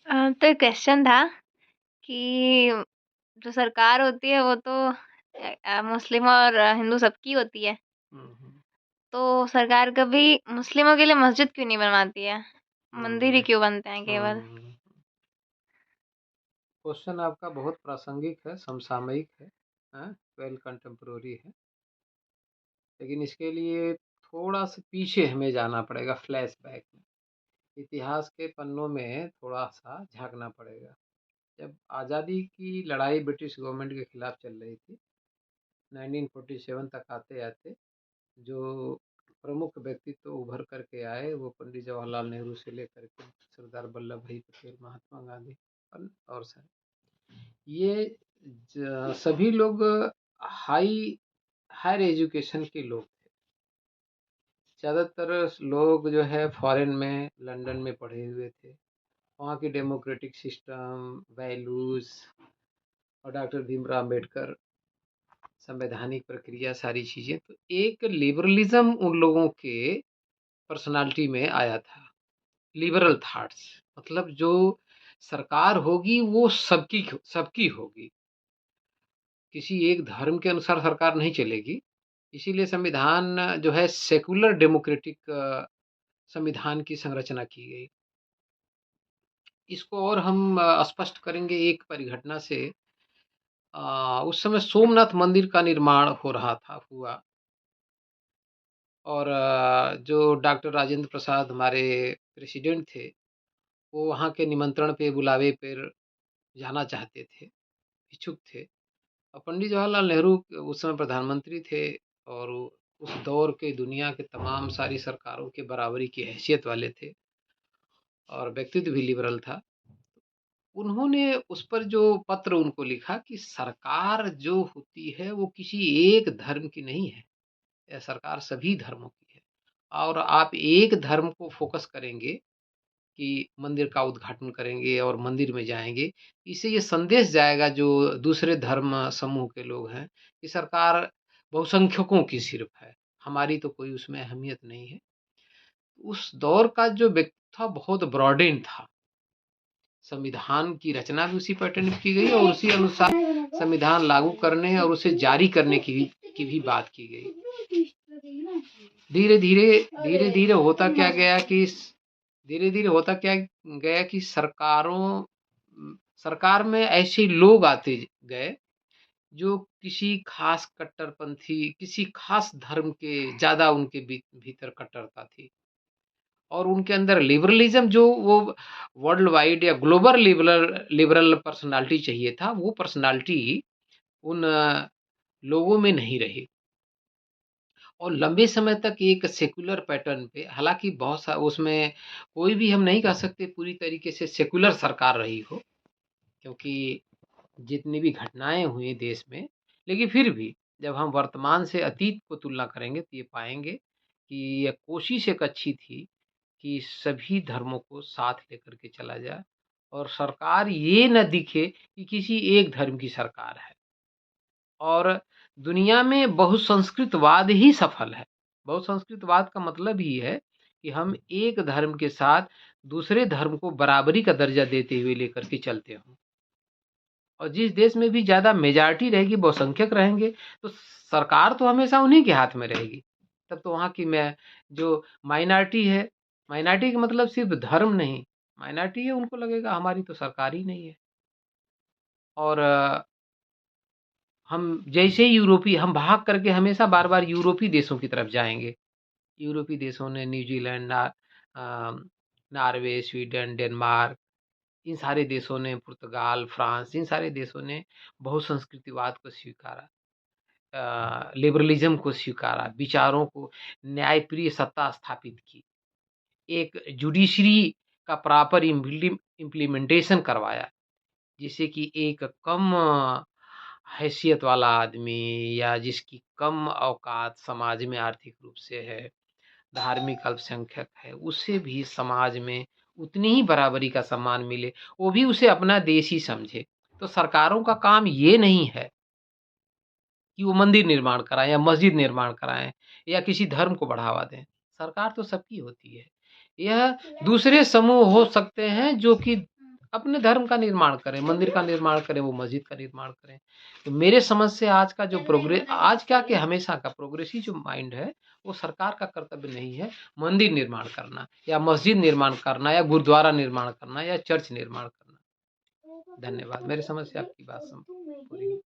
तो एक क्वेश्चन था कि जो सरकार होती है वो तो मुस्लिम और हिंदू सबकी होती है। हुँ, तो सरकार कभी मुस्लिमों के लिए मस्जिद क्यों नहीं बनवाती है? मंदिर ही हुँ, क्यों बनते हैं केवल? हुँ। क्वेश्चन आपका बहुत प्रासंगिक है, समसामयिक है, हाँ, वेल कंटेम्पोरेरी है। लेकिन इसके लिए थोड़ा-सा पीछे हमें जाना पड़ेगा फ्लैशबैक में। इतिहास के पन्नों में थोड़ा-सा झाँकना पड़ेगा। जब आज़ादी की लड़ाई ब्रिटिश गवर्नमेंट के खिलाफ चल रही थी, 1947 तक आते-आते जो प्रमुख व्यक्तित्व उभर कर के आए, वो पंडित जवाहरलाल नेहरू से लेकर के सरदार वल्लभ भाई पटेल, महात्मा गांधी और ये सभी लोग हाई हायर एजुकेशन के लोग थे। ज़्यादातर लोग जो है फॉरेन में, लंदन में पढ़े हुए थे। वहाँ की डेमोक्रेटिक सिस्टम, वैल्यूज़ और डॉक्टर भीमराव अम्बेडकर, संवैधानिक प्रक्रिया, सारी चीज़ें, तो एक लिबरलिज्म उन लोगों के पर्सनालिटी में आया था। लिबरल थॉट्स, मतलब जो सरकार होगी वो सबकी सबकी होगी, किसी एक धर्म के अनुसार सरकार नहीं चलेगी। इसीलिए संविधान जो है सेकुलर डेमोक्रेटिक संविधान की संरचना की गई। इसको और हम स्पष्ट करेंगे एक परिघटना से। उस समय सोमनाथ मंदिर का निर्माण हो रहा था, हुआ। और जो डॉक्टर राजेंद्र प्रसाद हमारे प्रेसिडेंट थे, वो वहाँ के निमंत्रण पे, बुलावे पर जाना चाहते थे, इच्छुक थे। और पंडित जवाहरलाल नेहरू उस समय प्रधानमंत्री थे और उस दौर के दुनिया के तमाम सारी सरकारों के बराबरी की हैसियत वाले थे और व्यक्तित्व भी लिबरल था। उन्होंने उस पर जो पत्र उनको लिखा कि सरकार जो होती है वो किसी एक धर्म की नहीं है, यह सरकार सभी धर्मों की है। और आप एक धर्म को फोकस करेंगे कि मंदिर का उद्घाटन करेंगे और मंदिर में जाएँगे, इससे ये संदेश जाएगा जो दूसरे धर्म समूह के लोग हैं कि सरकार बहुसंख्यकों की सिर्फ़ है, हमारी तो कोई उसमें अहमियत नहीं है। उस दौर का जो व्यक्ति था बहुत ब्रॉडेन था। संविधान की रचना भी उसी पैटर्न में की गई और उसी अनुसार संविधान लागू करने और उसे जारी करने की भी बात की गई। धीरे-धीरे होता क्या गया कि धीरे-धीरे होता क्या गया कि सरकार में ऐसे लोग आते गए जो किसी खास कट्टरपंथी, किसी खास धर्म के ज़्यादा उनके भीतर कट्टरता थी और उनके अंदर लिबरलिज़्म जो वो वर्ल्ड वाइड या ग्लोबल लिबरल पर्सनैलिटी चाहिए था, वो पर्सनैलिटी उन लोगों में नहीं रही। और लंबे समय तक एक सेक्युलर पैटर्न पे, हालाँकि बहुत सा उसमें कोई भी हम नहीं कह सकते पूरी तरीके से सेक्युलर सरकार रही हो, क्योंकि जितनी भी घटनाएँ हुई देश में, लेकिन फिर भी जब हम वर्तमान से अतीत को तुलना करेंगे तो ये पाएँगे कि ये कोशिश एक अच्छी थी कि सभी धर्मों को साथ लेकर के चला जाए और सरकार ये ना दिखे कि किसी एक धर्म की सरकार है। और दुनिया में बहुसंस्कृतवाद ही सफल है। बहुसंस्कृतवाद का मतलब ही है कि हम एक धर्म के साथ दूसरे धर्म को बराबरी का दर्जा देते हुए लेकर के चलते हों। और जिस देश में भी ज़्यादा मेजॉरिटी रहेगी, बहुसंख्यक रहेंगे, तो सरकार तो हमेशा उन्हीं के हाथ में रहेगी। तब तो वहाँ की मैं जो माइनॉरिटी है, माइनॉरिटी का मतलब सिर्फ़ धर्म नहीं, माइनॉरिटी है, उनको लगेगा हमारी तो सरकार ही नहीं है। और हम जैसे ही यूरोपीय हम भाग करके हमेशा बार-बार यूरोपीय देशों की तरफ जाएँगे। यूरोपीय देशों ने न्यूज़ीलैंड, नॉर्वे, स्वीडन, डेनमार्क, इन सारे देशों ने, पुर्तगाल, फ्रांस, इन सारे देशों ने बहुसंस्कृतिवाद को स्वीकारा, लिबरलिज़्म को स्वीकारा, विचारों को, न्यायप्रिय सत्ता स्थापित की। एक जुडिशरी का प्रॉपर इम्प्लीमेंटेशन करवाया, जिससे कि एक कम हैसियत वाला आदमी या जिसकी कम औकात समाज में आर्थिक रूप से है, धार्मिक अल्पसंख्यक है, उसे भी समाज में उतनी ही बराबरी का सम्मान मिले, वो भी उसे अपना देश ही समझे। तो सरकारों का काम ये नहीं है कि वो मंदिर निर्माण कराएँ या मस्जिद निर्माण कराएँ या किसी धर्म को बढ़ावा दें। सरकार तो सबकी होती है। यह दूसरे समूह हो सकते हैं जो कि अपने धर्म का निर्माण करें, मंदिर का निर्माण करें, वो मस्जिद का निर्माण करें। तो मेरे समझ से आज का जो आज क्या कि हमेशा का प्रोग्रेसिव जो माइंड है, वो सरकार का कर्तव्य नहीं है मंदिर निर्माण करना या मस्जिद निर्माण करना या गुरुद्वारा निर्माण करना या चर्च निर्माण करना। धन्यवाद। मेरे समझ से आपकी बात पूरी हुई।